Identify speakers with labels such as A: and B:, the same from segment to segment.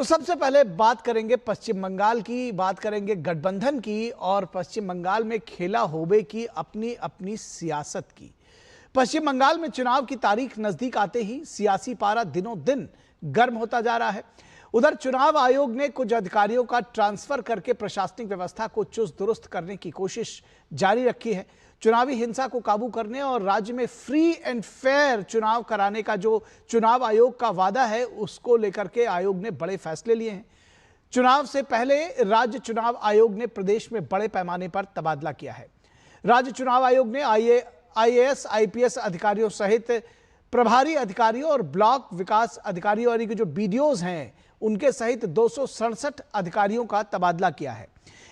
A: तो सबसे पहले बात करेंगे पश्चिम बंगाल की, बात करेंगे गठबंधन की और पश्चिम बंगाल में खेला होबे की अपनी अपनी सियासत की। पश्चिम बंगाल में चुनाव की तारीख नजदीक आते ही सियासी पारा दिनों दिन गर्म होता जा रहा है। उधर चुनाव आयोग ने कुछ अधिकारियों का ट्रांसफर करके प्रशासनिक व्यवस्था को चुस्त दुरुस्त करने की कोशिश जारी रखी है। चुनावी हिंसा को काबू करने और राज्य में फ्री एंड फेयर चुनाव कराने का जो चुनाव आयोग का वादा है, उसको लेकर के आयोग ने बड़े फैसले लिए हैं। चुनाव से पहले राज्य चुनाव आयोग ने प्रदेश में बड़े पैमाने पर तबादला किया है। राज्य चुनाव आयोग ने आईएएस आईपीएस अधिकारियों सहित प्रभारी अधिकारियों और ब्लॉक विकास अधिकारियों यानी कि जो बीडीओज हैं उनके सहित 267 अधिकारियों का तबादला किया है।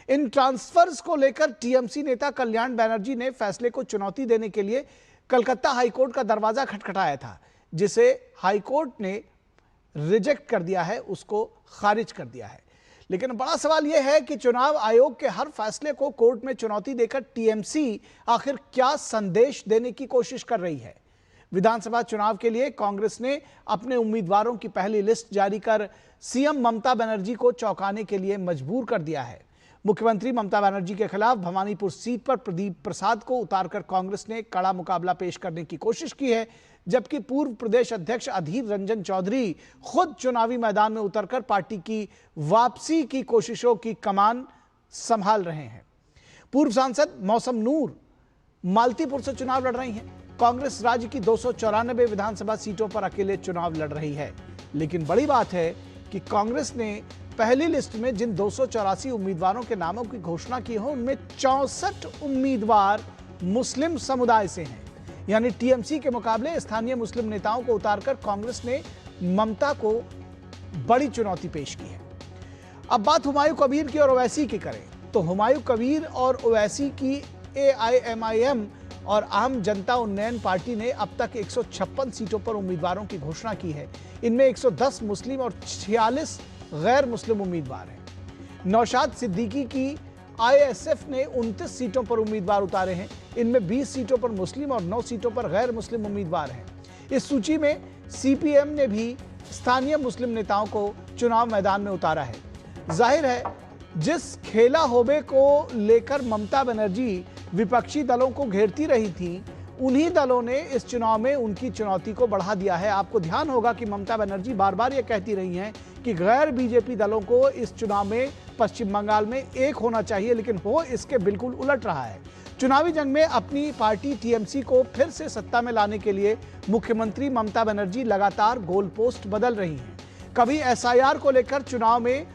A: इन ट्रांसफर्स को लेकर टीएमसी नेता कल्याण बनर्जी ने फैसले को चुनौती देने के लिए कलकत्ता हाईकोर्ट का दरवाजा खटखटाया था, जिसे हाईकोर्ट ने रिजेक्ट कर दिया है, उसको खारिज कर दिया है। लेकिन बड़ा सवाल यह है कि चुनाव आयोग के हर फैसले को कोर्ट में चुनौती देकर टीएमसी आखिर क्या संदेश देने की कोशिश कर रही है। विधानसभा चुनाव के लिए कांग्रेस ने अपने उम्मीदवारों की पहली लिस्ट जारी कर सीएम ममता बनर्जी को चौंकाने के लिए मजबूर कर दिया है। मुख्यमंत्री ममता बनर्जी के खिलाफ भवानीपुर सीट पर प्रदीप प्रसाद को उतारकर कांग्रेस ने कड़ा मुकाबला पेश करने की कोशिश की है, जबकि पूर्व प्रदेश अध्यक्ष अधीर रंजन चौधरी खुद चुनावी मैदान में उतरकर पार्टी की वापसी की कोशिशों की कमान संभाल रहे हैं। पूर्व सांसद मौसम नूर मालतीपुर से चुनाव लड़ रही हैं। कांग्रेस राज्य की 294 विधानसभा सीटों पर अकेले चुनाव लड़ रही है। लेकिन बड़ी बात है कि कांग्रेस ने पहली लिस्ट में जिन 284 उम्मीदवारों के नामों की घोषणा की हो, उनमें 64 उम्मीदवार मुस्लिम समुदाय से हैं। यानी टीएमसी के मुकाबले स्थानीय मुस्लिम नेताओं को उतारकर कांग्रेस ने ममता को बड़ी चुनौती पेश की है। अब बात हुमायूं कबीर की और ओवैसी की करें तो हुमायूं कबीर और ओवैसी की एआईएमआईएम और आम जनता उन्नयन पार्टी ने अब तक 156 सीटों पर उम्मीदवारों की घोषणा की है। इनमें 110 मुस्लिम और 46 गैर मुस्लिम उम्मीदवार हैं। नौशाद सिद्दीकी की आईएसएफ ने 29 सीटों पर उम्मीदवार उतारे हैं। इनमें 20 सीटों पर मुस्लिम और 9 सीटों पर गैर मुस्लिम उम्मीदवार हैं। इस सूची में सीपीएम ने भी स्थानीय मुस्लिम नेताओं को चुनाव मैदान में उतारा है। जाहिर है, जिस खेला होबे को लेकर ममता बनर्जी विपक्षी दलों को घेरती रही थी, उन्हीं दलों ने इस चुनाव में उनकी चुनौती को बढ़ा दिया है। आपको ध्यान होगा कि ममता बनर्जी बार बार यह कहती रही हैं कि गैर बीजेपी दलों को इस चुनाव में पश्चिम बंगाल में एक होना चाहिए, लेकिन हो इसके बिल्कुल उलट रहा है। चुनावी जंग में अपनी पार्टी टीएमसी को फिर से सत्ता में लाने के लिए मुख्यमंत्री ममता बनर्जी लगातार गोल पोस्ट बदल रही हैं। कभी एसआईआर को लेकर चुनाव में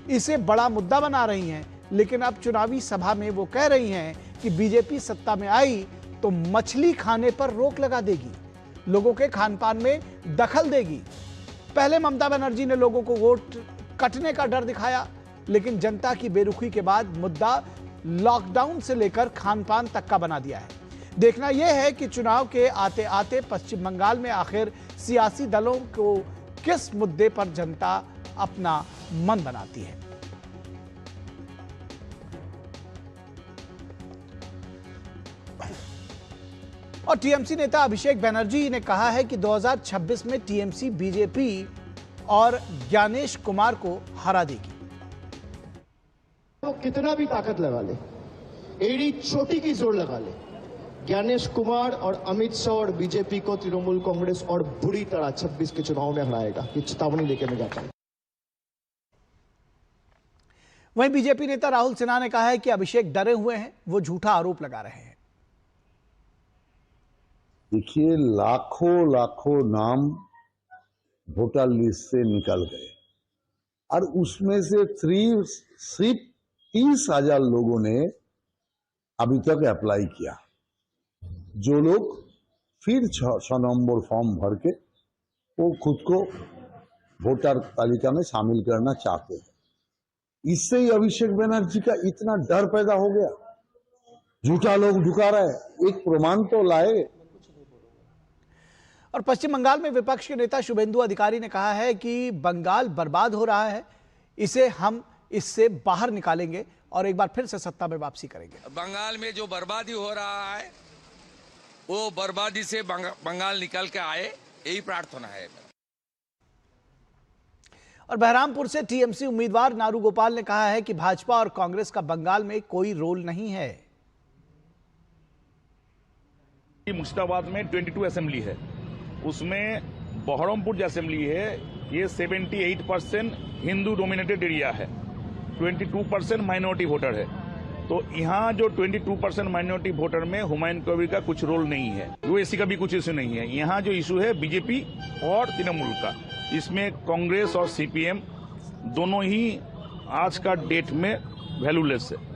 A: इसे बड़ा मुद्दा बना रही हैं, लेकिन अब चुनावी सभा में वो कह रही हैं कि बीजेपी सत्ता में आई तो मछली खाने पर रोक लगा देगी, लोगों के खान पान में दखल देगी। पहले ममता बनर्जी ने लोगों को वोट कटने का डर दिखाया, लेकिन जनता की बेरुखी के बाद मुद्दा लॉकडाउन से लेकर खान पान तक का बना दिया है। देखना यह है कि चुनाव के आते आते पश्चिम बंगाल में आखिर सियासी दलों को किस मुद्दे पर जनता अपना मन बनाती है। और टीएमसी नेता अभिषेक बनर्जी ने कहा है कि 2026 में टीएमसी बीजेपी और ज्ञानेश कुमार को हरा देगी।
B: वो कितना भी ताकत लगा ले, एड़ी चोटी की जोर लगा ले, ज्ञानेश कुमार और अमित शाह और बीजेपी को तृणमूल कांग्रेस और बुरी तरह 26 के चुनाव में हराएगा। ये चेतावनी लेकर मैं जाता हूं।
A: वहीं बीजेपी नेता राहुल सिन्हा ने कहा है कि अभिषेक डरे हुए हैं, वो झूठा आरोप लगा रहे हैं।
C: देखिए, लाखों लाखों नाम वोटर लिस्ट से निकल गए और उसमें से सिर्फ 30,000 लोगों ने अभी तक अप्लाई किया। जो लोग फिर 6 नंबर फॉर्म भर के वो खुद को वोटर तालिका में शामिल करना चाहते हैं। इससे ही अभिषेक बनर्जी का इतना डर पैदा हो गया। झूठा लोग झुका रहा है, एक प्रमाण तो लाए।
A: और पश्चिम बंगाल में विपक्ष के नेता शुभेंदु अधिकारी ने कहा है कि बंगाल बर्बाद हो रहा है, इसे हम इससे बाहर निकालेंगे और एक बार फिर से सत्ता में वापसी करेंगे।
D: बंगाल में जो बर्बादी हो रहा है, वो बर्बादी से बंगाल निकल के आए, यही प्रार्थना है।
A: और बहरामपुर से टीएमसी उम्मीदवार नारू गोपाल ने कहा है कि भाजपा और कांग्रेस का बंगाल में कोई रोल नहीं है।
E: मुर्शिदाबाद में 22 असेंबली है, उसमें बहरमपुर जो असेंबली है ये 78% हिंदू डोमिनेटेड एरिया है, 22% माइनॉरिटी वोटर है। तो यहाँ जो 22% माइनॉरिटी वोटर में हुमायूं कबीर का कुछ रोल नहीं है, ओवैसी का भी कुछ इशू नहीं है। यहाँ जो इशू है बीजेपी और तृणमूल का, इसमें कांग्रेस और सीपीएम दोनों ही आज का डेट में वैल्यूलेस है।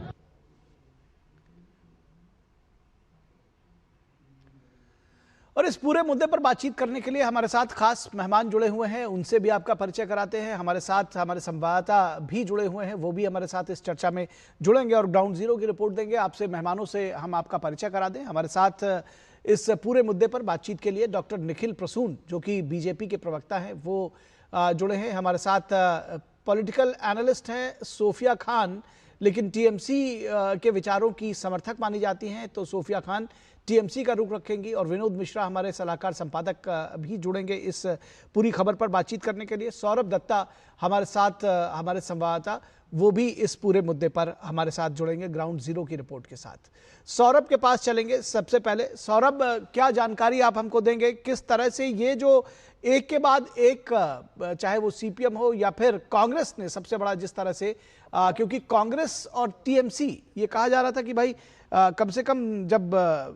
A: और इस पूरे मुद्दे पर बातचीत करने के लिए हमारे साथ खास मेहमान जुड़े हुए हैं, उनसे भी आपका परिचय कराते हैं। हमारे साथ हमारे संवाददाता भी जुड़े हुए हैं, वो भी हमारे साथ इस चर्चा में जुड़ेंगे और ग्राउंड जीरो की रिपोर्ट देंगे। आपसे मेहमानों से हम आपका परिचय करा दें। हमारे साथ इस पूरे मुद्दे पर बातचीत के लिए डॉक्टर निखिल प्रसून, जो कि बीजेपी के प्रवक्ता हैं, वो जुड़े हैं। हमारे साथ पॉलिटिकल एनालिस्ट हैं सोफिया खान, लेकिन टीएमसी के विचारों की समर्थक मानी जाती हैं, तो सोफिया खान टीएमसी का रुख रखेंगी। और विनोद मिश्रा हमारे सलाहकार संपादक भी जुड़ेंगे इस पूरी खबर पर बातचीत करने के लिए। सौरभ दत्ता हमारे साथ, हमारे संवाददाता, वो भी इस पूरे मुद्दे पर हमारे साथ जुड़ेंगे ग्राउंड जीरो की रिपोर्ट के साथ। सौरभ के पास चलेंगे। सबसे पहले सौरभ, क्या जानकारी आप हमको देंगे, किस तरह से ये जो एक के बाद एक, चाहे वो सीपीएम हो या फिर कांग्रेस ने सबसे बड़ा जिस तरह से, क्योंकि कांग्रेस और टीएमसी ये कहा जा रहा था कि भाई कम से कम जब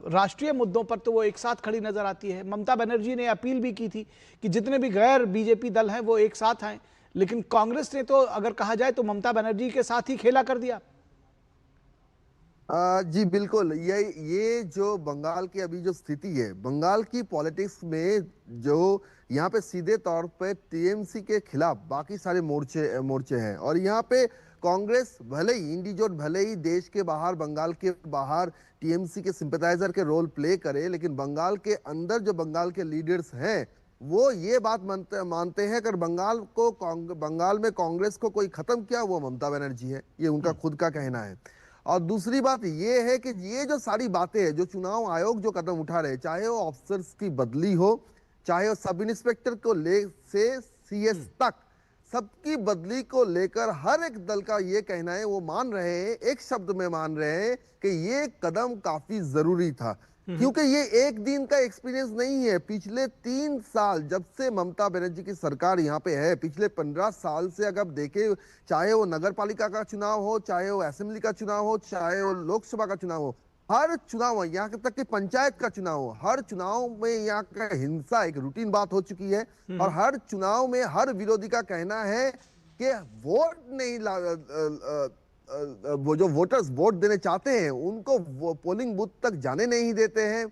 A: राष्ट्रीय मुद्दों पर तो वो एक साथ खड़ी नजर आती है। ममता बनर्जी ने अपील भी की थी कि जितने भी गैर बीजेपी दल हैं वो एक साथ आए, लेकिन कांग्रेस ने तो अगर कहा जाए तो ममता बनर्जी के साथ ही खेला कर दिया।
F: जी बिल्कुल, ये जो बंगाल की अभी जो स्थिति है, बंगाल की पॉलिटिक्स में जो यहाँ पे सीधे तौर पे टीएमसी के खिलाफ बाकी सारे मोर्चे हैं। और यहाँ पे कांग्रेस भले ही इंडिविजुअल, भले ही देश के बाहर, बंगाल के बाहर टीएमसी के सिंपैथाइजर के रोल प्ले करे, लेकिन बंगाल के अंदर जो बंगाल के लीडर्स हैं वो ये बात मानते हैं कि बंगाल में कांग्रेस को कोई खत्म किया वो ममता बनर्जी है, ये उनका खुद का कहना है। और दूसरी बात ये है कि ये जो सारी बातें हैं, जो चुनाव आयोग जो कदम उठा रहे, चाहे वो ऑफिसर्स की बदली हो, चाहे वो सब इंस्पेक्टर को ले से सीएस तक, सबकी बदली को लेकर हर एक दल का ये कहना है, वो मान रहे हैं, एक शब्द में मान रहे हैं कि ये कदम काफी जरूरी था। क्योंकि ये एक दिन का एक्सपीरियंस नहीं है। पिछले 3 साल जब से ममता बनर्जी की सरकार यहाँ पे है, पिछले 15 साल से अगर देखे, चाहे वो नगर पालिका का चुनाव हो, चाहे वो असेंबली का चुनाव हो, चाहे वो लोकसभा का चुनाव हो, हर चुनाव, यहाँ तक कि पंचायत का चुनाव हो, हर चुनाव में यहाँ का हिंसा एक रूटीन बात हो चुकी है। और हर चुनाव में हर विरोधी का कहना है कि वोट नहीं, वो जो वोटर्स वोट देने चाहते हैं उनको वो पोलिंग बूथ तक जाने नहीं देते हैं।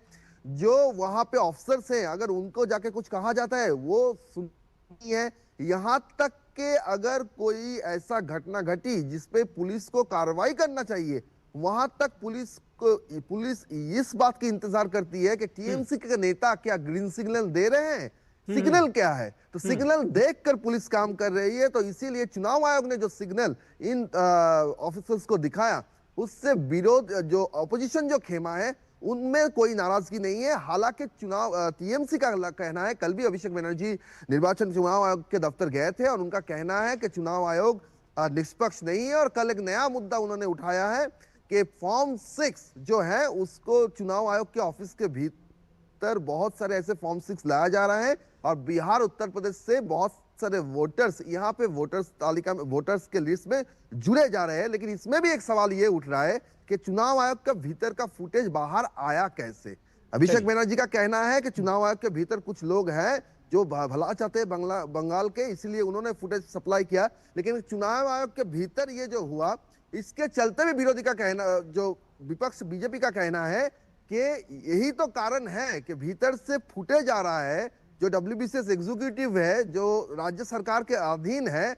F: जो वहां पे ऑफिसर्स हैं, अगर उनको जाके कुछ कहा जाता है वो सुनती है। यहाँ तक कि अगर कोई ऐसा घटना घटी जिसपे पुलिस को कार्रवाई करना चाहिए, वहां तक पुलिस इस बात की इंतजार करती है कि टीएमसी के नेता क्या ग्रीन सिग्नल दे रहे हैं, सिग्नल क्या है, तो सिग्नल देखकर पुलिस काम कर रही है। तो इसीलिए चुनाव आयोग ने जो सिग्नल इन ऑफिसर्स को दिखाया, उससे विरोध, जो ऑपोजिशन जो खेमा है, उनमें कोई नाराजगी नहीं है। हालांकि चुनाव टीएमसी का कहना है, कल भी अभिषेक बनर्जी निर्वाचन चुनाव आयोग के दफ्तर गए थे और उनका कहना है कि चुनाव आयोग निष्पक्ष नहीं है। और कल एक नया मुद्दा उन्होंने उठाया है कि फॉर्म 6 जो है उसको चुनाव आयोग के ऑफिस के भीतर बहुत सारे ऐसे फॉर्म 6 लाया जा रहा है और बिहार, उत्तर प्रदेश से बहुत सारे वोटर्स यहाँ पे वोटर्स तालिका में, वोटर्स के लिस्ट में जुड़े जा रहे हैं। लेकिन इसमें भी एक सवाल ये उठ रहा है कि चुनाव आयोग का भीतर का फुटेज बाहर आया कैसे। अभिषेक बनर्जी का कहना है कि चुनाव आयोग के भीतर कुछ लोग हैं जो भला चाहते हैं बंगाल के, इसलिए उन्होंने फुटेज सप्लाई किया। लेकिन चुनाव आयोग के भीतर ये जो हुआ, इसके चलते भी विरोधी का कहना, जो विपक्ष बीजेपी का कहना है कि यही तो कारण है कि भीतर से फूटे जा रहा है। जो डब्ल्यूबीसीएस एग्जीक्यूटिव है, जो राज्य सरकार के अधीन है,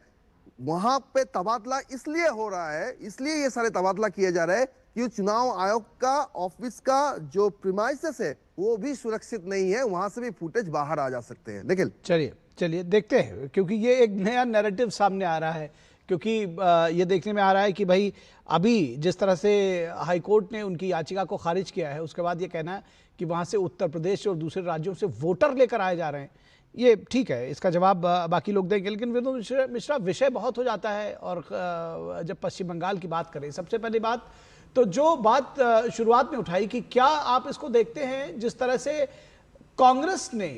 F: वहां पे तबादला इसलिए हो रहा है, इसलिए ये सारे तबादला किए जा रहे हैं कि चुनाव आयोग का ऑफिस का जो प्रीमाइसेस है वो भी सुरक्षित नहीं है, वहां से भी फुटेज बाहर आ जा सकते हैं। निखिल,
A: चलिए देखते हैं, क्योंकि ये एक नया नैरेटिव सामने आ रहा है। क्योंकि ये देखने में आ रहा है कि भाई अभी जिस तरह से हाईकोर्ट ने उनकी याचिका को खारिज किया है, उसके बाद ये कहना है कि वहाँ से उत्तर प्रदेश और दूसरे राज्यों से वोटर लेकर आए जा रहे हैं। ये ठीक है, इसका जवाब बाकी लोग देंगे, लेकिन विनोद मिश्रा विषय बहुत हो जाता है। और जब पश्चिम बंगाल की बात करें, सबसे पहली बात तो जो बात शुरुआत में उठाई कि क्या आप इसको देखते हैं जिस तरह से कांग्रेस ने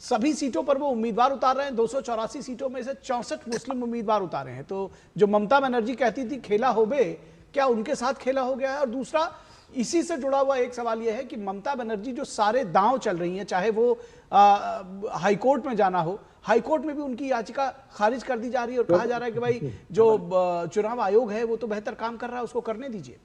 A: सभी सीटों पर वो उम्मीदवार उतार रहे हैं, 284 सीटों में से 64 मुस्लिम उम्मीदवार उतारे हैं, तो जो ममता बनर्जी कहती थी खेला होबे, क्या उनके साथ खेला हो गया है? और दूसरा इसी से जुड़ा हुआ एक सवाल यह है कि ममता बनर्जी जो सारे दांव चल रही हैं, चाहे वो हाईकोर्ट में जाना हो, हाईकोर्ट में भी उनकी याचिका खारिज कर दी जा रही है और कहा जा रहा है कि भाई जो चुनाव आयोग है वो तो बेहतर काम कर रहा है, उसको करने दीजिए।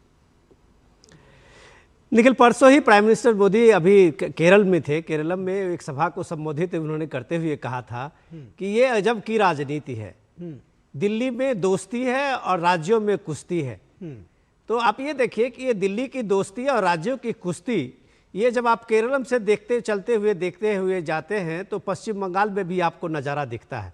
G: निखिल, परसों ही प्राइम मिनिस्टर मोदी अभी केरल में थे। केरल में एक सभा को संबोधित उन्होंने करते हुए कहा था कि ये अजब की राजनीति है, दिल्ली में दोस्ती है और राज्यों में कुश्ती है। तो आप ये देखिए कि ये दिल्ली की दोस्ती और राज्यों की कुश्ती, ये जब आप केरल से देखते हुए जाते हैं तो पश्चिम बंगाल में भी आपको नज़ारा दिखता है।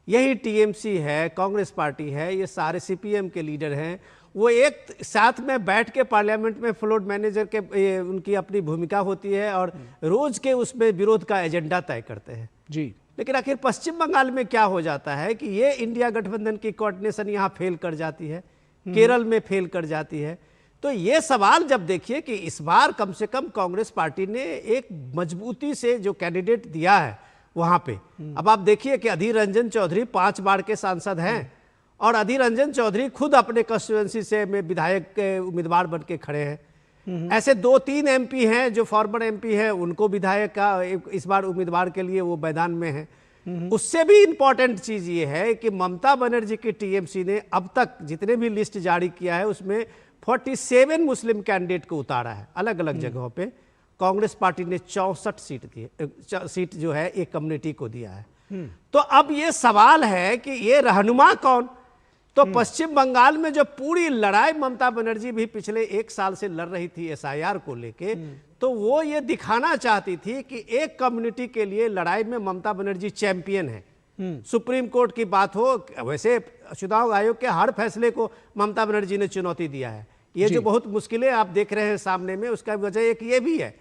G: यही टीएमसी है, कांग्रेस पार्टी है, ये सारे सीपीएम के लीडर हैं, वो एक साथ में बैठ के पार्लियामेंट में फ्लोट मैनेजर के उनकी अपनी भूमिका होती है और रोज के उसमें विरोध का एजेंडा तय करते हैं
A: जी।
G: लेकिन आखिर पश्चिम बंगाल में क्या हो जाता है कि ये इंडिया गठबंधन की कोऑर्डिनेशन यहाँ फेल कर जाती है, केरल में फेल कर जाती है। तो ये सवाल जब देखिए कि इस बार कम से कम कांग्रेस पार्टी ने एक मजबूती से जो कैंडिडेट दिया है वहाँ पे, अब आप देखिए कि अधीर रंजन चौधरी 5 बार के सांसद हैं और अधीर रंजन चौधरी खुद अपने कंस्टिट्यूएंसी से में विधायक के उम्मीदवार बन के खड़े हैं। ऐसे 2-3 एमपी हैं जो फॉर्मर एमपी हैं, उनको विधायक का इस बार उम्मीदवार के लिए वो मैदान में हैं। उससे भी इंपॉर्टेंट चीज ये है कि ममता बनर्जी की टीएमसी ने अब तक जितने भी लिस्ट जारी किया है उसमें 47 मुस्लिम कैंडिडेट को उतारा है अलग अलग जगहों पे। कांग्रेस पार्टी ने 64 सीट जो है एक कम्युनिटी को दिया है। तो अब ये सवाल है कि ये रहनुमा कौन? तो पश्चिम बंगाल में जो पूरी लड़ाई ममता बनर्जी भी पिछले 1 साल से लड़ रही थी एसआईआर को लेके, तो वो ये दिखाना चाहती थी कि एक कम्युनिटी के लिए लड़ाई में ममता बनर्जी चैंपियन है। सुप्रीम कोर्ट की बात हो, वैसे चुनाव आयोग के हर फैसले को ममता बनर्जी ने चुनौती दिया है। ये जो बहुत मुश्किलें आप देख रहे हैं सामने में, उसका वजह एक ये भी है।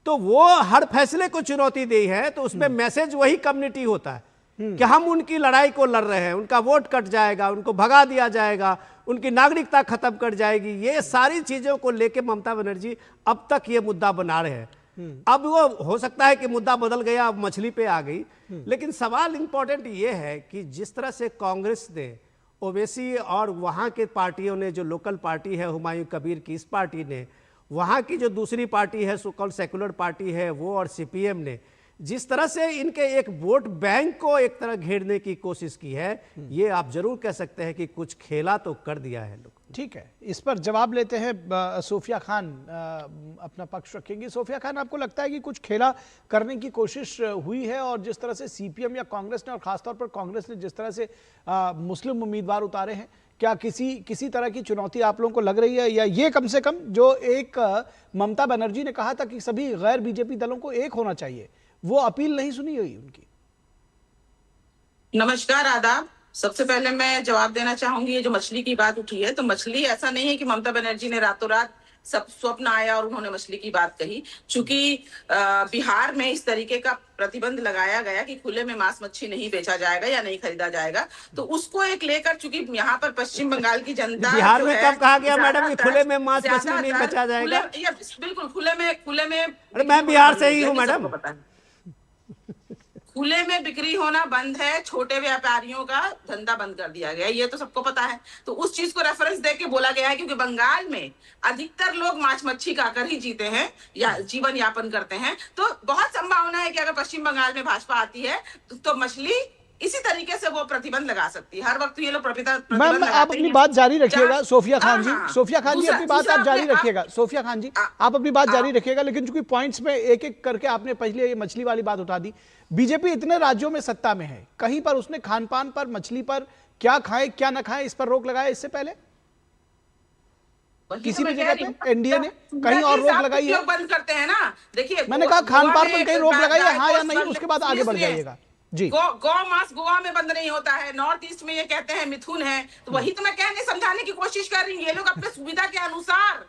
G: तो वो हर फैसले को चुनौती दी है, तो उसमें मैसेज वही कम्युनिटी होता है कि हम उनकी लड़ाई को लड़ रहे हैं, उनका वोट कट जाएगा, उनको भगा दिया जाएगा, उनकी नागरिकता खत्म कर जाएगी। ये सारी चीजों को लेके ममता बनर्जी अब तक ये मुद्दा बना रहे हैं। अब वो हो सकता है कि मुद्दा बदल गया, अब मछली पे आ गई, लेकिन सवाल इंपॉर्टेंट ये है कि जिस तरह से कांग्रेस ने, ओवैसी और वहाँ के पार्टियों ने, जो लोकल पार्टी है हुमायूं कबीर की, इस पार्टी ने, वहाँ की जो दूसरी पार्टी है सो कॉल्ड सेकुलर पार्टी है वो, और सीपीएम ने जिस तरह से इनके एक वोट बैंक को एक तरह घेरने की कोशिश की है, ये आप जरूर कह सकते हैं कि कुछ खेला तो कर दिया है लोग।
A: ठीक है, इस पर जवाब लेते हैं सोफिया खान अपना पक्ष रखेंगी। सोफिया खान, आपको लगता है कि कुछ खेला करने की कोशिश हुई है? और जिस तरह से सीपीएम या कांग्रेस ने, और खासतौर पर कांग्रेस ने जिस तरह से मुस्लिम उम्मीदवार उतारे हैं, क्या किसी तरह की चुनौती आप लोगों को लग रही है? या ये कम से कम जो एक ममता बनर्जी ने कहा था कि सभी गैर बीजेपी दलों को एक होना चाहिए, वो अपील नहीं सुनी हुई उनकी?
H: नमस्कार, आदाब। सबसे पहले मैं जवाब देना चाहूंगी, ये जो मछली की बात उठी है, तो मछली ऐसा नहीं है कि ममता बनर्जी ने रातों रात सब स्वप्न आया और उन्होंने मछली की बात कही। चूंकि बिहार में इस तरीके का प्रतिबंध लगाया गया कि खुले में मांस मच्छी नहीं बेचा जाएगा या नहीं खरीदा जाएगा, तो उसको एक लेकर, चूंकि यहाँ पर पश्चिम बंगाल की जनता,
G: बिहार में कब कहा गया मैडम कि खुले में मांस मछली नहीं बेचा जाएगा?
H: बिल्कुल खुले में।
G: अरे मैं बिहार से ही हूँ मैडम।
H: खुले में बिक्री होना बंद है, छोटे व्यापारियों का धंधा बंद कर दिया गया, ये तो सबको पता है। तो उस चीज को रेफरेंस देके बोला गया है, क्योंकि बंगाल में अधिकतर लोग मांस मच्छी खाकर ही जीते हैं या जीवन यापन करते हैं। तो बहुत संभावना है कि अगर पश्चिम बंगाल में भाजपा आती है तो मछली इसी तरीके से वो प्रतिबंध लगा सकती है। हर वक्त ये लोग प्रतिबंध
A: मैम, आप अपनी बात जारी रखिएगा। सोफिया खान जी, सोफिया खान जी अपनी बात आप जारी रखिएगा। सोफिया खान जी आप अपनी बात जारी रखिएगा, लेकिन चूंकि पॉइंट्स में एक एक करके आपने पहले ये मछली वाली बात उठा दी। बीजेपी इतने राज्यों में सत्ता में है, कहीं पर उसने खान पान पर, मछली पर, क्या खाए क्या ना खाए, इस पर रोक लगाया इससे पहले? किसी भी जगह पे एनडीए ने कहीं और रोक लगाई है?
H: बंद करते हैं ना। देखिए,
A: मैंने कहा खान पान पर कहीं रोक लगाई है, हाँ या नहीं, उसके बाद आगे बढ़ जाइएगा जी।
H: गौ मांस गोवा में बंद नहीं होता है, नॉर्थ ईस्ट में ये कहते हैं मिथुन है, तो वही तो मैं कहने समझाने की कोशिश कर रही हूँ। ये लोग अपने सुविधा के अनुसार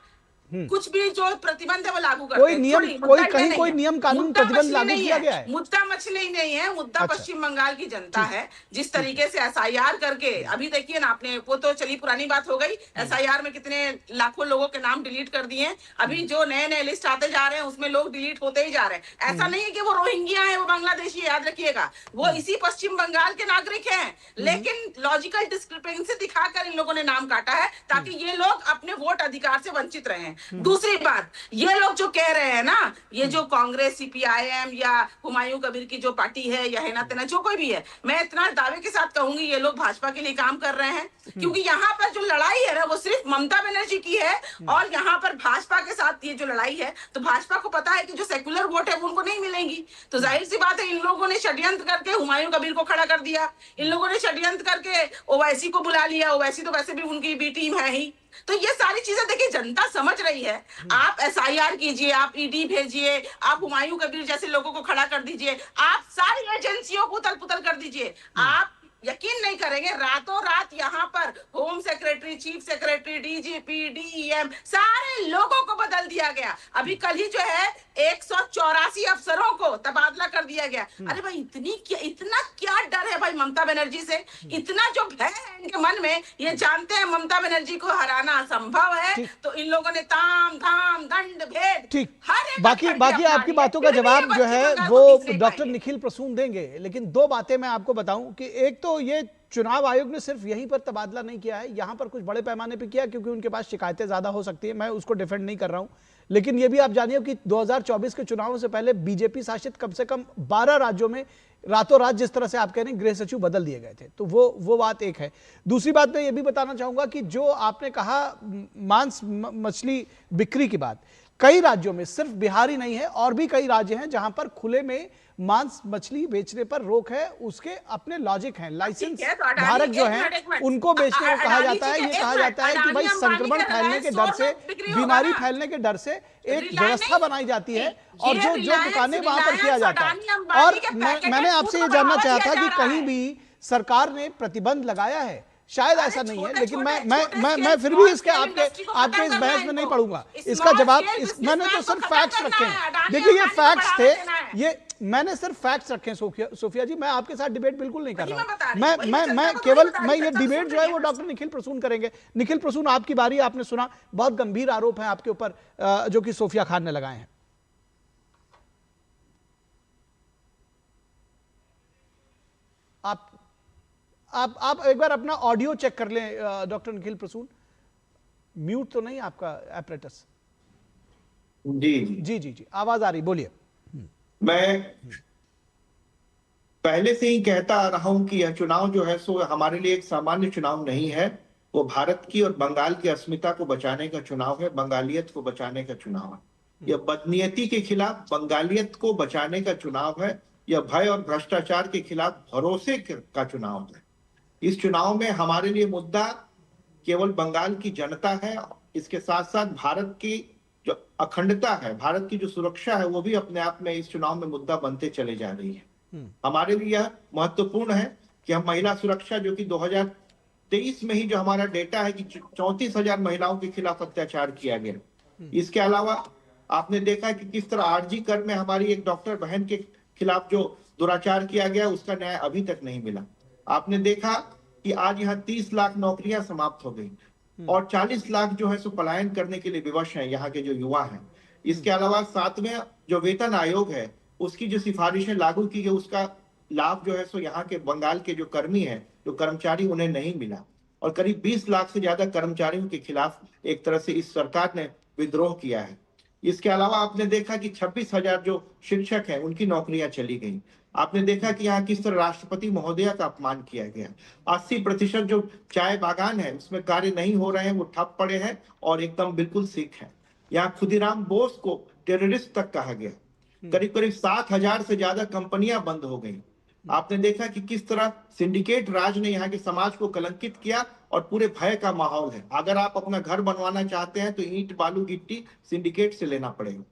H: कुछ भी जो प्रतिबंध है वो लागू करते
A: कोई
H: हैं।
A: नियम,
H: छोड़िए,
A: कोई
H: मुद्दा
A: कहीं
H: ये नहीं
A: कोई
H: है।
A: नियम कानून
H: मुद्दा
A: प्रतिबंध
H: मछली
A: लागू
H: नहीं
A: किया
H: है,
A: गया है?
H: मुद्दा मछली नहीं है, मुद्दा
A: अच्छा।
H: पश्चिम बंगाल की जनता है। जिस तरीके से एसआईआर करके, अभी देखिए ना आपने, वो तो चली पुरानी बात हो गई, एसआईआर में कितने लाखों लोगों के नाम डिलीट कर दिए हैं। अभी जो नए नए लिस्ट आते जा रहे हैं उसमें लोग डिलीट होते ही जा रहे हैं। ऐसा नहीं है कि वो रोहिंग्या है, वो बांग्लादेशी है, याद रखिएगा, वो इसी पश्चिम बंगाल के नागरिक हैं। लेकिन लॉजिकल डिस्क्रिपेंसी दिखाकर इन लोगों ने नाम काटा है ताकि ये लोग अपने वोट अधिकार से वंचित रहे। दूसरी बात, ये लोग जो कह रहे हैं ना, ये जो कांग्रेस, सीपीआईएम या हुमायूं कबीर की जो पार्टी है या हेना तेना जो कोई भी है, मैं इतना दावे के साथ कहूंगी ये लोग भाजपा के लिए काम कर रहे हैं। क्योंकि यहाँ पर जो लड़ाई है ना वो सिर्फ ममता बनर्जी की है, और यहाँ पर भाजपा के साथ ये जो लड़ाई है, तो भाजपा को पता है कि जो सेक्युलर वोट है वो उनको नहीं मिलेंगी। तो जाहिर सी बात है इन लोगों ने षड्यंत्र करके हुमायूं कबीर को खड़ा कर दिया, इन लोगों ने षड्यंत्र करके ओवैसी को बुला लिया। ओवैसी तो वैसे भी उनकी बी टीम है ही। तो ये सारी चीजें देखिए जनता समझ रही है। आप एसआईआर कीजिए, आप ईडी भेजिए, आप हुमायूं कबीर जैसे लोगों को खड़ा कर दीजिए, आप सारी एजेंसियों को उथल पुथल कर दीजिए, आप यकीन नहीं करेंगे, रातों रात यहाँ पर home secretary, chief secretary, DGP, DEM, सारे लोगों को बदल दिया गया। अभी कल ही जो है 184 अफसरों को तबादला कर दिया गया। अरे भाई इतना क्या डर है भाई ममता बनर्जी से, इतना जो भय है इनके मन में, ये जानते हैं ममता बनर्जी को हराना असंभव है। तो इन लोगों ने ताम धाम दंड भेद
A: ठीक,
H: हर एक
A: बाकी
H: हथकड़ी
A: बाकी
H: अपना
A: आपकी
H: लिया।
A: बातों का
H: फिर भी
A: जवाब
H: ये
A: जो
H: पश्चिम
A: है
H: बंगाल
A: वो
H: को पीस नहीं
A: डॉक्टर
H: पाएंगे।
A: निखिल प्रसून देंगे। लेकिन दो बातें मैं आपको बताऊं कि एक तो ये चुनाव आयोग ने सिर्फ यहीं पर तबादला नहीं किया है, यहां पर कुछ बड़े पैमाने पर किया क्योंकि उनके पास शिकायतें ज्यादा हो सकती है, मैं उसको डिफेंड नहीं कर रहा हूं। लेकिन ये भी आप जानिए कि 2024 के चुनावों से पहले बीजेपी शासित कम से कम 12 राज्यों में रातों रात, जिस तरह से आप कह रहे हैं, गृह सचिव बदल दिए गए थे। तो वो बात एक है। दूसरी बात मैं ये भी बताना चाहूंगा कि जो आपने कहा मांस मछली बिक्री की बात, कई राज्यों में, सिर्फ बिहार ही नहीं है, और भी कई राज्य हैं जहां पर खुले में मांस मछली बेचने पर रोक है। उसके अपने लॉजिक हैं, लाइसेंस धारक जो हैं उनको बेचने को कहा जाता है। ये कहा जाता है कि भाई संक्रमण फैलने के डर से, बीमारी फैलने के डर से एक व्यवस्था बनाई जाती है और जो दुकानें वहां पर किया जाता है। और मैंने आपसे ये जानना चाहा था कि कहीं भी सरकार ने प्रतिबंध लगाया है? शायद ऐसा नहीं है, लेकिन मैं फिर भी इसके आपके इस बहस में नहीं पढ़ूंगा। इसका जवाब मैंने तो सिर्फ फैक्ट्स रखे हैं। देखिए ये फैक्ट्स थे, ये मैंने सिर्फ फैक्ट्स रखे हैं सोफिया जी। मैं आपके साथ डिबेट बिल्कुल नहीं कर रहा हूं। मैं ये डिबेट जो है वो डॉक्टर निखिल प्रसून करेंगे। निखिल प्रसून, आपकी बारी। आपने सुना, बहुत गंभीर आरोप है आपके ऊपर जो कि सोफिया खान ने लगाए हैं। आप एक बार अपना ऑडियो चेक कर लें डॉक्टर निखिल प्रसून। म्यूट तो नहीं आपका एपरेटस?
I: जी
A: जी जी जी, आवाज आ रही, बोलिए।
I: मैं पहले से ही कहता आ रहा हूं कि यह चुनाव जो है सो हमारे लिए एक सामान्य चुनाव नहीं है। वो भारत की और बंगाल की अस्मिता को बचाने का चुनाव है, बंगालियत को बचाने का चुनाव है। यह बदनीयती के खिलाफ बंगालियत को बचाने का चुनाव है। यह भय और भ्रष्टाचार के खिलाफ भरोसे का चुनाव है। इस चुनाव में हमारे लिए मुद्दा केवल बंगाल की जनता है। इसके साथ साथ भारत की जो अखंडता है, भारत की जो सुरक्षा है, वो भी अपने आप में इस चुनाव में मुद्दा बनते चले जा रही है। हमारे लिए यह महत्वपूर्ण है कि हम महिला सुरक्षा, जो कि 2023 में ही जो हमारा डेटा है कि 34,000 महिलाओं के खिलाफ अत्याचार किया गया। इसके अलावा आपने देखा कि किस तरह आरजी कर में हमारी एक डॉक्टर बहन के खिलाफ जो दुराचार किया गया उसका न्याय अभी तक नहीं मिला। आपने देखा कि आज यहाँ 30 लाख नौकरियां समाप्त हो गई और 40 लाख जो है सो पलायन करने के लिए विवश हैं यहाँ के जो युवा हैं। इसके अलावा 7वें जो वेतन आयोग है उसकी जो सिफारिशें लागू की गई, उसका लाभ जो है सो यहाँ के बंगाल के जो कर्मी हैं, जो कर्मचारी, उन्हें नहीं मिला। और करीब 20 लाख से ज्यादा कर्मचारियों के खिलाफ एक तरह से इस सरकार ने विद्रोह किया है। इसके अलावा आपने देखा कि 26,000 जो शिक्षक हैं उनकी नौकरियां चली गई। आपने देखा कि यहाँ किस तरह राष्ट्रपति महोदया का अपमान किया गया। 80% जो चाय बागान है उसमें कार्य नहीं हो रहे हैं, वो ठप पड़े हैं और एकदम बिल्कुल सिक है। यहाँ खुदीराम बोस को टेररिस्ट तक कहा गया। करीब करीब 7,000 से ज्यादा कंपनियां बंद हो गई। आपने देखा कि किस तरह सिंडिकेट राज ने यहाँ के समाज को कलंकित किया और पूरे भय का माहौल है। अगर आप अपना घर बनवाना चाहते हैं तो ईंट बालू गिट्टी सिंडिकेट से लेना पड़ेगा।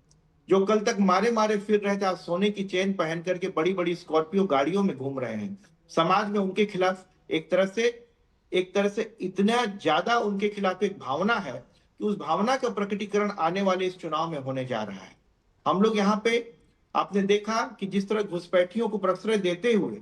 I: जो कल तक मारे मारे फिर रहे थे, आज सोने की चेन पहन करके बड़ी बड़ी स्कॉर्पियो गाड़ियों में घूम रहे हैं। समाज में उनके खिलाफ एक तरह से इतना ज्यादा उनके खिलाफ एक भावना है कि उस भावना का प्रकटीकरण आने वाले इस चुनाव में होने जा रहा है। हम लोग यहाँ पे आपने देखा कि जिस तरह घुसपैठियों को प्रश्रय देते हुए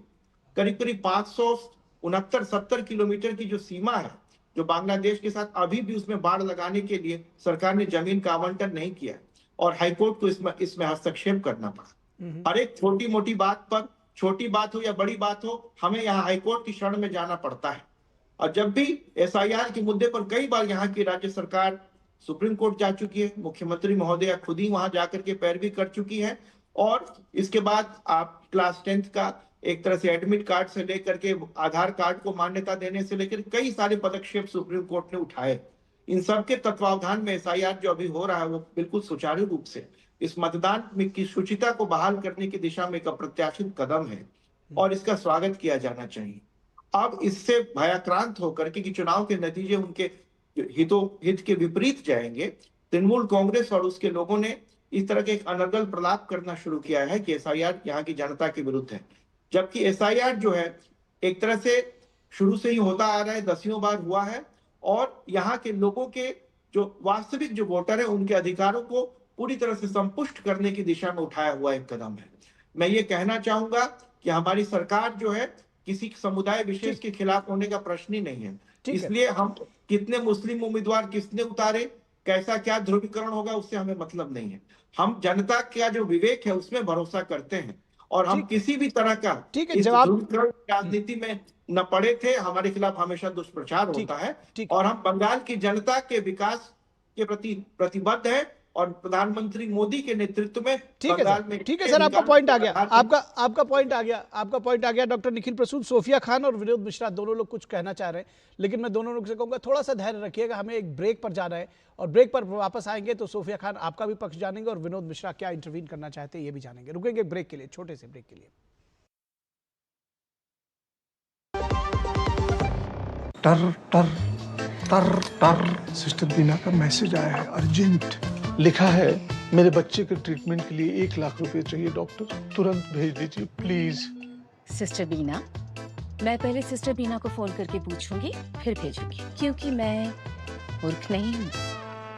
I: करीब करीब 569-70 किलोमीटर की जो सीमा है, जो बांग्लादेश के साथ, अभी भी उसमें बाड़ लगाने के लिए सरकार ने जमीन का आवंटन नहीं किया और हाईकोर्ट को इसमें हस्तक्षेप करना पड़ा। हर एक छोटी मोटी बात पर, छोटी बात हो या बड़ी बात हो, हमें यहाँ हाईकोर्ट की शरण में जाना पड़ता है। और जब भी एसआईआर के मुद्दे पर कई बार यहाँ की राज्य सरकार सुप्रीम कोर्ट जा चुकी है, मुख्यमंत्री महोदया खुद ही वहां जाकर के पैरवी कर चुकी है, और इसके बाद आप क्लास 10th का एक तरह से एडमिट कार्ड से लेकर के आधार कार्ड को मान्यता देने से लेकर कई सारे पदक्षेप सुप्रीम कोर्ट ने उठाए। इन सबके तत्वावधान में एसआईआर जो अभी हो रहा है वो बिल्कुल सुचारू रूप से इस मतदान में की शुचिता को बहाल करने की दिशा में एक अप्रत्याशित कदम है और इसका स्वागत किया जाना चाहिए। अब इससे भयाक्रांत होकर के कि चुनाव के नतीजे उनके हित के विपरीत जाएंगे, तृणमूल कांग्रेस और उसके लोगों ने इस तरह के एक अनर्गल प्रलाप करना शुरू किया है कि एसआईआर यहाँ की जनता के विरुद्ध है, जबकि एसआईआर जो है एक तरह से शुरू से ही होता आ रहा है, 10वीं बार हुआ है, और यहाँ के लोगों के जो वास्तविक जो वोटर है उनके अधिकारों को पूरी तरह से संपुष्ट करने की दिशा में उठाया हुआ एक कदम है। मैं ये कहना चाहूंगा कि हमारी सरकार जो है किसी समुदाय विशेष के खिलाफ होने का प्रश्न ही नहीं है, इसलिए हम कितने मुस्लिम उम्मीदवार किसने उतारे, कैसा क्या ध्रुवीकरण होगा, उससे हमें मतलब नहीं है। हम जनता का जो विवेक है उसमें भरोसा करते हैं और हम किसी भी तरह का इस ध्रुवीकरण राजनीति में न पड़े थे। हमारे खिलाफ हमेशा दुष्प्रचार होता है और हम बंगाल की जनता के विकास के प्रति प्रतिबद्ध है और प्रधानमंत्री मोदी के नेतृत्व में बंगाल में।
A: ठीक है सर, आपका पॉइंट आ गया, आपका पॉइंट आ गया। डॉक्टर निखिल प्रसून, सोफिया खान और विनोद मिश्रा दोनों लोग कुछ कहना चाह रहे हैं, लेकिन मैं दोनों लोग से कहूंगा थोड़ा सा धैर्य रखिएगा, हमें एक ब्रेक पर जाना है और ब्रेक पर वापस आएंगे तो सोफिया खान आपका भी पक्ष जानेंगे और विनोद मिश्रा क्या इंटरवीन करना चाहते हैं ये भी जानेंगे। रुकेंगे ब्रेक के लिए, छोटे से ब्रेक के लिए।
J: टर टर टर टर सिस्टर बीना का मैसेज आया है, अर्जेंट लिखा है, मेरे बच्चे के ट्रीटमेंट के लिए 1 लाख रुपए चाहिए डॉक्टर, तुरंत भेज दीजिए प्लीज।
K: सिस्टर बीना, मैं पहले सिस्टर बीना को फोन करके पूछूंगी फिर भेजूंगी, क्योंकि मैं मूर्ख नहीं हूँ।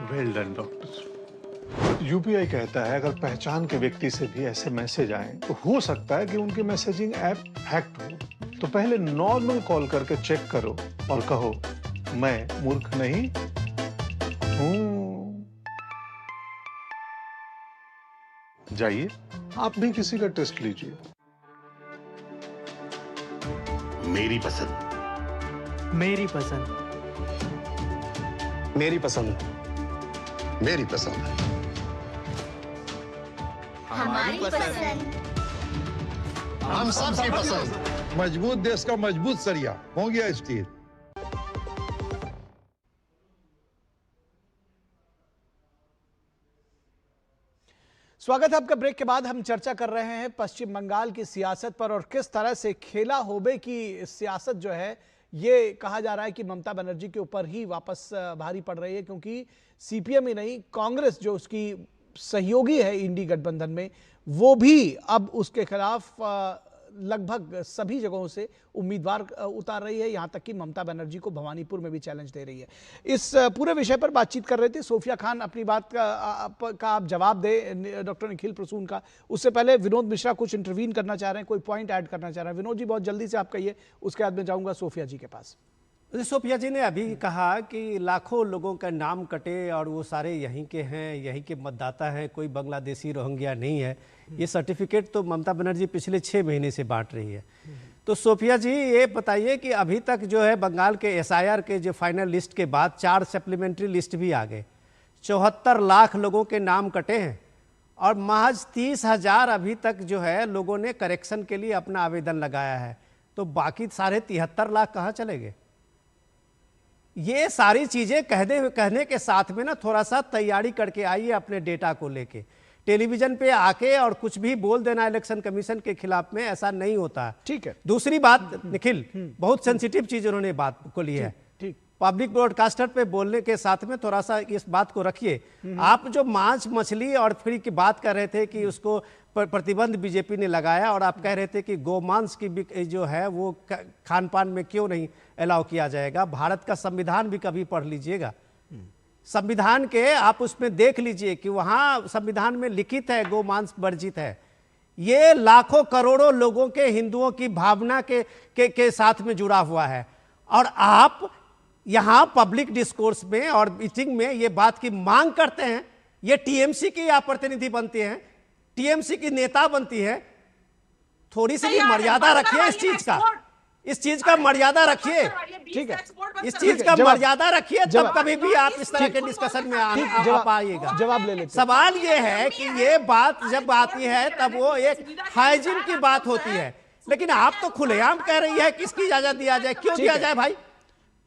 J: Well done doctor. यूपीआई कहता है अगर पहचान के व्यक्ति से भी ऐसे मैसेज आए तो हो सकता है कि उनके मैसेजिंग ऐप हैक्ड हो, तो पहले नॉर्मल कॉल करके चेक करो और कहो मैं मूर्ख नहीं हूँ। जाइए आप भी किसी का टेस्ट लीजिए।
L: मेरी पसंद,
M: मेरी पसंद,
L: मेरी पसंद, मेरी पसंद,
N: हमारी पसंद,
L: हम सबकी पसंद।
O: मजबूत देश का मजबूत सरिया हो गया स्टील।
A: स्वागत है आपका। ब्रेक के बाद हम चर्चा कर रहे हैं पश्चिम बंगाल की सियासत पर और किस तरह से खेला होबे की सियासत जो है ये कहा जा रहा है कि ममता बनर्जी के ऊपर ही वापस भारी पड़ रही है, क्योंकि सीपीएम ही नहीं, कांग्रेस जो उसकी सहयोगी है इंडी गठबंधन में, वो भी अब उसके खिलाफ लगभग सभी जगहों से उम्मीदवार उतार रही है, यहां तक कि ममता बनर्जी को भवानीपुर में भी चैलेंज दे रही है। इस पूरे विषय पर बातचीत कर रहे थे सोफिया खान, अपनी बात का आप जवाब दे डॉक्टर निखिल प्रसून का। उससे पहले विनोद मिश्रा कुछ इंटरवीन करना चाह रहे हैं, कोई पॉइंट ऐड करना चाह रहे हैं। विनोद जी बहुत जल्दी से आप कहिए, उसके बाद मैं जाऊंगा सोफिया जी के पास।
G: सोफिया जी ने अभी कहा कि लाखों लोगों का नाम कटे और वो सारे यहीं के हैं, यहीं के मतदाता हैं, कोई बांग्लादेशी रोहिंग्या नहीं है। ये सर्टिफिकेट तो ममता बनर्जी पिछले 6 महीने से बांट रही है। तो सोफिया जी ये बताइए कि अभी तक जो है बंगाल के एसआईआर के जो फाइनल लिस्ट के बाद 4 सप्लीमेंट्री लिस्ट भी आ गए, 74 लाख लोगों के नाम कटे हैं और महज 30,000 अभी तक जो है लोगों ने करेक्शन के लिए अपना आवेदन लगाया है, तो बाकी 73.5 लाख कहाँ चले गए? ये सारी चीज़ें कहने के साथ में ना थोड़ा सा तैयारी करके आइए अपने डेटा को लेके। टेलीविजन पे आके और कुछ भी बोल देना इलेक्शन कमीशन के खिलाफ में, ऐसा नहीं होता।
A: ठीक है।
G: दूसरी बात निखिल, बहुत सेंसिटिव चीज उन्होंने बात को ली है। पब्लिक ब्रॉडकास्टर पे बोलने के साथ में थोड़ा सा इस बात को रखिए। आप जो मांस मछली और फ्री की बात कर रहे थे कि उसको प्रतिबंध बीजेपी ने लगाया, और आप कह रहे थे कि गोमांस की जो है वो खान पान में क्यों नहीं अलाउ किया जाएगा। भारत का संविधान भी कभी पढ़ लीजिएगा। संविधान के आप उसमें देख लीजिए कि वहाँ संविधान में लिखित है गोमांस वर्जित है। ये लाखों करोड़ों लोगों के, हिंदुओं की भावना के साथ में जुड़ा हुआ है। और आप यहाँ पब्लिक डिस्कोर्स में और मीटिंग में ये बात की मांग करते हैं। ये टीएमसी की आप प्रतिनिधि बनती हैं, टीएमसी की नेता बनती है। थोड़ी सी मर्यादा रखिए इस चीज का, इस चीज का मर्यादा रखिए।
A: ठीक है,
G: इस चीज का मर्यादा रखिए, तब कभी भी आप इस तरह के डिस्कशन में आ पाइएगा।
A: जवाब ले लेते।
G: सवाल ये है कि ये बात जब आती है तब वो एक हाइजीन की बात होती है, लेकिन आप तो खुलेआम कह रही है कि इसकी इजाजत दिया जाए। क्यों दिया जाए भाई?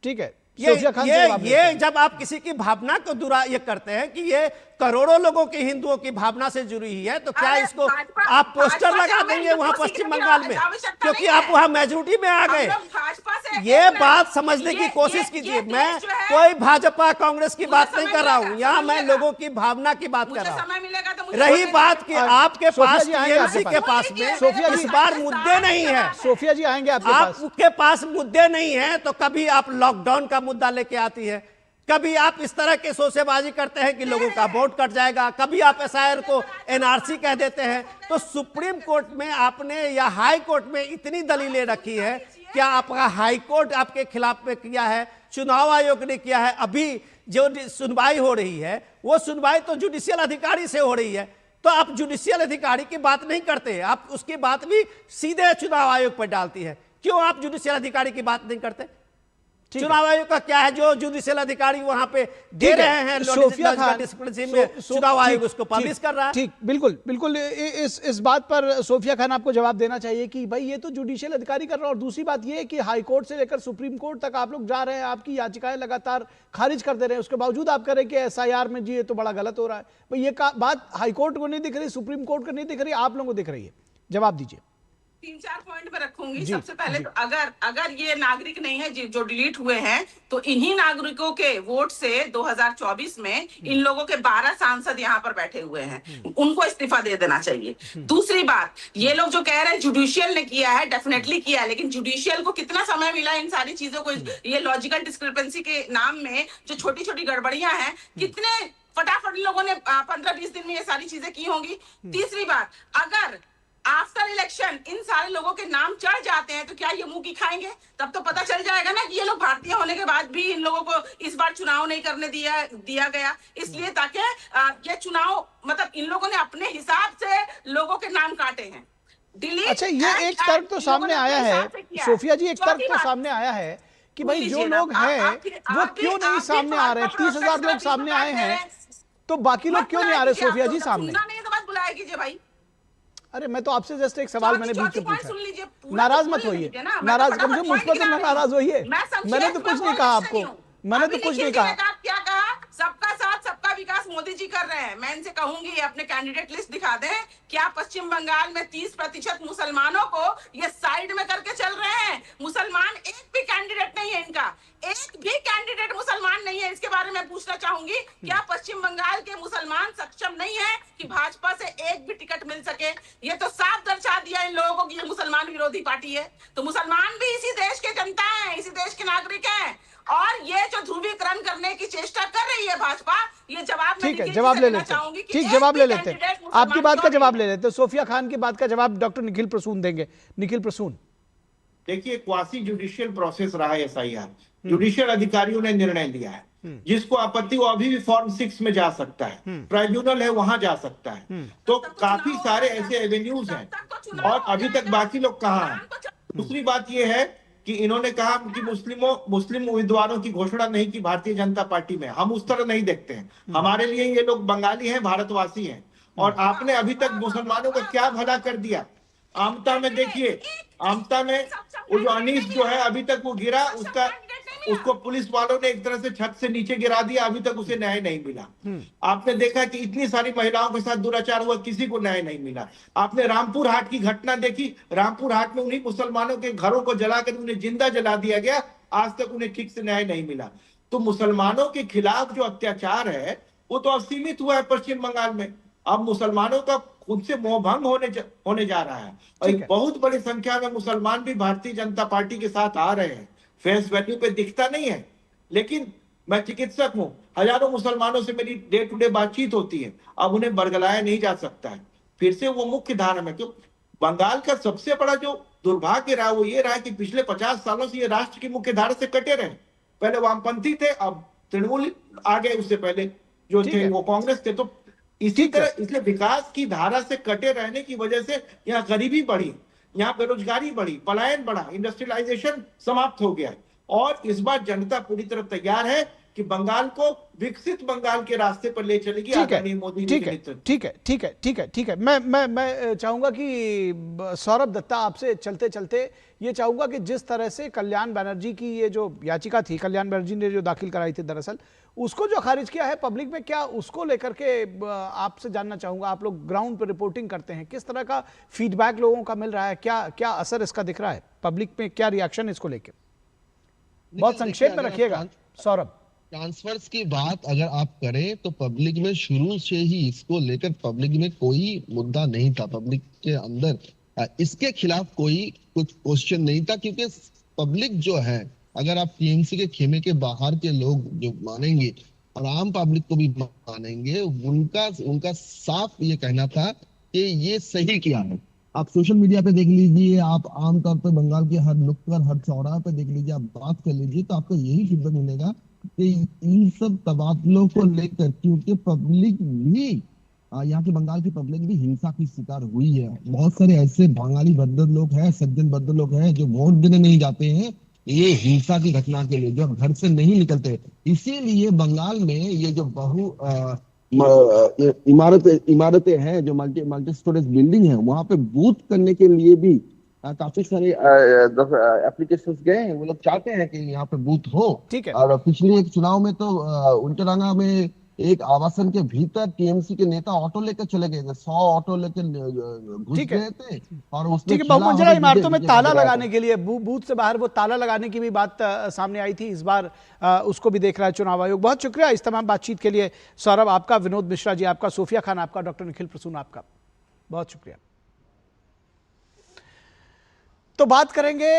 A: ठीक है,
G: ये जब आप किसी की भावना को ये करते हैं कि ये करोड़ों लोगों की, हिंदुओं की भावना से जुड़ी हुई है, तो क्या इसको आप पोस्टर लगा देंगे वहां पश्चिम बंगाल में क्योंकि आप वहां मेजोरिटी में आ गए? ये बात समझने की कोशिश कीजिए। मैं कोई भाजपा कांग्रेस की बात नहीं कर रहा हूं, यहाँ मैं लोगों की भावना की बात कर रहा हूं। रही बात कि आपके पास टीएमसी के पास में इस बार मुद्दे नहीं है,
A: सोफिया जी आएंगे
G: आपके पास मुद्दे नहीं है, तो कभी आप लॉकडाउन का मुद्दा लेके आती है, कभी आप इस तरह के शोसेबाजी करते हैं कि लोगों का वोट कट जाएगा, कभी आप एसआईआर को एनआरसी कह देते हैं। तो सुप्रीम कोर्ट में आपने या हाई कोर्ट में इतनी दलीलें रखी है, क्या आपका हाई कोर्ट आपके खिलाफ में किया है, चुनाव आयोग ने किया है? अभी जो सुनवाई हो रही है वो सुनवाई तो जुडिशियल अधिकारी से हो रही है, तो आप जुडिशियल अधिकारी की बात नहीं करते, आप उसकी बात भी सीधे चुनाव आयोग पर डालती है। क्यों आप जुडिशियल अधिकारी की बात नहीं करते? चुनाव आयोग का क्या है जो जुडिशियल अधिकारी वहां पे दे रहे हैं?
A: सोफिया खान
G: चुनाव आयोग उसको पब्लिश कर रहा है।
A: ठीक, बिल्कुल बिल्कुल इस बात पर सोफिया खान आपको जवाब देना चाहिए कि भाई ये तो जुडिशियल अधिकारी कर रहा है। और दूसरी बात ये है कि हाई कोर्ट से लेकर सुप्रीम कोर्ट तक आप लोग जा रहे हैं, आपकी याचिकाएं लगातार खारिज कर दे रहे हैं, उसके बावजूद आप कह रहे हैं कि एसआईआर में जी ये तो बड़ा गलत हो रहा है। भाई ये बात हाई कोर्ट को नहीं दिख रही, सुप्रीम कोर्ट को नहीं दिख रही, आप लोगों को दिख रही है। जवाब दीजिए।
H: 3-4 पॉइंट में रखूंगी। सबसे पहले तो अगर ये नागरिक नहीं है जो डिलीट हुए हैं, तो इन्हीं नागरिकों के वोट से 2024 में इन लोगों के 12 सांसद यहाँ पर बैठे हुए हैं, उनको इस्तीफा दे देना चाहिए। दूसरी बात, ये लोग जो कह रहे हैं जुडिशियल ने किया है, डेफिनेटली किया है, लेकिन जुडिशियल को कितना समय मिला इन सारी चीजों को, ये लॉजिकल डिस्क्रिपेंसी के नाम में जो छोटी छोटी गड़बड़ियां हैं, कितने फटाफट लोगों ने 15-20 दिन में ये सारी चीजें की होंगी। तीसरी बात, अगर आफ्टर इलेक्शन इन सारे लोगों के नाम चढ़ जाते हैं तो क्या ये मुंह की खाएंगे? तब तो पता चल जाएगा ना कि ये लोग भारतीय होने के बाद भी इन लोगों को इस बार चुनाव नहीं करने दिया गया, इसलिए ताकि ये चुनाव मतलब इन लोगों ने अपने हिसाब से लोगों के नाम काटे हैं।
A: अच्छा, ये एक तर्क तो सामने आया है सोफिया जी, एक तर्क तो सामने आया है कि भाई जो लोग हैं वो क्यों नहीं सामने आ रहे? 30,000 लोग सामने आए हैं, तो बाकी लोग क्यों नहीं आ रहे सोफिया जी सामने?
H: बुलाया कीजिए भाई।
A: अरे मैं तो आपसे जस्ट एक सवाल मैंने बीच में पूछा, नाराज मत होइए, नाराज कम से मुझ पर तो नाराज होइए। मैंने तो कुछ नहीं कहा आपको, मैंने तो कुछ नहीं कहा।
H: क्या कहा? सबका साथ सबका विकास मोदी जी कर रहे हैं। मैं इनसे कहूंगी अपने कैंडिडेट लिस्ट दिखा दें। क्या पश्चिम बंगाल में 30% मुसलमानों को ये साइड में करके चल रहे हैं? मुसलमान एक भी कैंडिडेट नहीं है इनका, एक भी कैंडिडेट मुसलमान नहीं है। इसके बारे में पूछना चाहूंगी, क्या पश्चिम बंगाल के मुसलमान सक्षम नहीं है कि भाजपा से एक भी टिकट मिल सके? ये तो साफ दर्शा दिया इन लोगों को कि ये मुसलमान विरोधी पार्टी है। तो मुसलमान भी इसी देश के जनता है, इसी देश के नागरिक हैं, और ये जो ध्रुवीकरण करने की चेष्टा कर रही है भाजपा, ये जवाब
A: ठीक है, जवाब ले लेते हैं। ठीक, जवाब ले लेते हैं, आपकी बात का जवाब ले लेते हैं। सोफिया खान की बात का जवाब डॉक्टर निखिल प्रसून देंगे। निखिल प्रसून,
I: देखिए, क्वासी जुडिशियल प्रोसेस रहा है एसआईआर, जुडिशियल अधिकारियों ने निर्णय लिया है, जिसको आपत्ति वो अभी भी फॉर्म 6 में जा सकता है, ट्राइब्यूनल है वहां जा सकता है। तो काफी सारे ऐसे एवेन्यूज हैं और अभी तक बाकी लोग कहाँ हैं। दूसरी बात ये है कि इन्होंने कहा कि मुस्लिम उम्मीदवारों की घोषणा नहीं की भारतीय जनता पार्टी में। हम उस तरह नहीं देखते हैं, हमारे लिए ये लोग बंगाली हैं, भारतवासी हैं। और आपने अभी तक मुसलमानों का क्या भला कर दिया? आमता में देखिए, आमता में वो जो अनीस जो है अभी तक वो गिरा, उसको पुलिस वालों ने एक तरह से छत से नीचे गिरा दिया, अभी तक उसे न्याय नहीं मिला। आपने देखा कि इतनी सारी महिलाओं के साथ दुराचार हुआ, किसी को न्याय नहीं मिला। आपने रामपुर हाट की घटना देखी, रामपुर हाट में उन्हीं मुसलमानों के घरों को जलाकर उन्हें जिंदा जला दिया गया, आज तक उन्हें ठीक से न्याय नहीं मिला। तो मुसलमानों के खिलाफ जो अत्याचार है वो तो अब सीमित हुआ है पश्चिम बंगाल में। अब मुसलमानों का उनसे मोहभंग होने जा रहा है और एक बहुत बड़ी संख्या में मुसलमान भी भारतीय जनता पार्टी के साथ आ रहे हैं। फेस वैल्यू पे दिखता नहीं है, लेकिन मैं चिकित्सक हूं, हजारों मुसलमानों से मेरी डे टू डे बातचीत होती है, अब उन्हें बरगलाया नहीं जा सकता है। फिर से वो मुख्य धारा में, क्यों बंगाल का सबसे बड़ा जो दुर्भाग्य रहा वो ये रहा कि पिछले 50 सालों से ये राष्ट्र की मुख्य धारा से कटे रहे। पहले वामपंथी थे, अब तृणमूल आ गए, उससे पहले जो थे वो कांग्रेस थे। तो इसी तरह इसलिए विकास की धारा से कटे रहने की वजह से यहाँ गरीबी बढ़ी, यहाँ बेरोजगारी बढ़ी, पलायन बढ़ा, इंडस्ट्रियलाइजेशन समाप्त हो गया। और इस बार जनता पूरी तरह तैयार है कि बंगाल को विकसित बंगाल के रास्ते पर ले चलेगी आदरणीय मोदी जी के नेतृत्व।
A: ठीक है। मैं चाहूंगा कि सौरभ दत्ता आपसे चलते चलते ये चाहूंगा कि जिस तरह से कल्याण बनर्जी की ये जो याचिका थी, कल्याण बनर्जी ने जो दाखिल कराई थी दरअसल, उसको जो खारिज किया है पब्लिक में, क्या उसको लेकर के आपसे जानना चाहूंगा। आप लोग ग्राउंड पर रिपोर्टिंग करते हैं, किस तरह का फीडबैक लोगों का मिल रहा है, क्या असर इसका दिख रहा है पब्लिक में, क्या रिएक्शन इसको लेकर? बहुत संक्षेप में रखिएगा सौरभ।
M: ट्रांसफर्स की बात अगर आप करें तो पब्लिक में शुरू से ही इसको लेकर पब्लिक में कोई मुद्दा नहीं था। पब्लिक के अंदर इसके खिलाफ कोई कुछ क्वेश्चन नहीं था, क्योंकि पब्लिक जो है, अगर आप टीएमसी के खेमे के बाहर के लोग जो मानेंगे और आम पब्लिक को भी मानेंगे, उनका साफ ये कहना था कि ये सही किया है। आप सोशल मीडिया पे देख लीजिए, आप आमतौर पे बंगाल के हर नुक्कड़ हर चौराहे पे देख लीजिए, आप बात कर लीजिए, तो आपको यही फीडबैक मिलेगा कि इन सब तबादलों को लेकर, क्योंकि पब्लिक भी यहाँ के बंगाल की पब्लिक भी हिंसा की शिकार हुई है। बहुत सारे ऐसे बंगाली भद्र लोग हैं, सज्जन भद्र लोग हैं जो वोट देने नहीं जाते हैं ये हिंसा की घटना के लिए, जो घर से नहीं निकलते। इसीलिए बंगाल में ये जो इमारतें हैं, जो मल्टी स्टोरेज बिल्डिंग है, वहां पे बूथ करने के लिए भी काफी सारे एप्लीकेशंस गए हैं। वो लोग चाहते हैं कि यहाँ पे बूथ हो।
A: ठीक है।
M: और पिछले एक चुनाव में तो उल्टारंगा में एक आवासन के भीतर टीएमसी के नेता ऑटो लेकर चले गए थे, 100 ऑटो लेकर घुस गए थे। और उसमें
A: बहुमंजिला इमारतों में ताला लगाने के लिए, बूथ से बाहर वो ताला लगाने की भी बात सामने आई थी इस बार, उसको भी देख रहा है चुनाव आयोग। बहुत शुक्रिया इस तमाम बातचीत के लिए सौरभ आपका, विनोद मिश्रा जी आपका, सोफिया खान आपका, डॉक्टर निखिल प्रसून आपका, बहुत शुक्रिया। तो बात करेंगे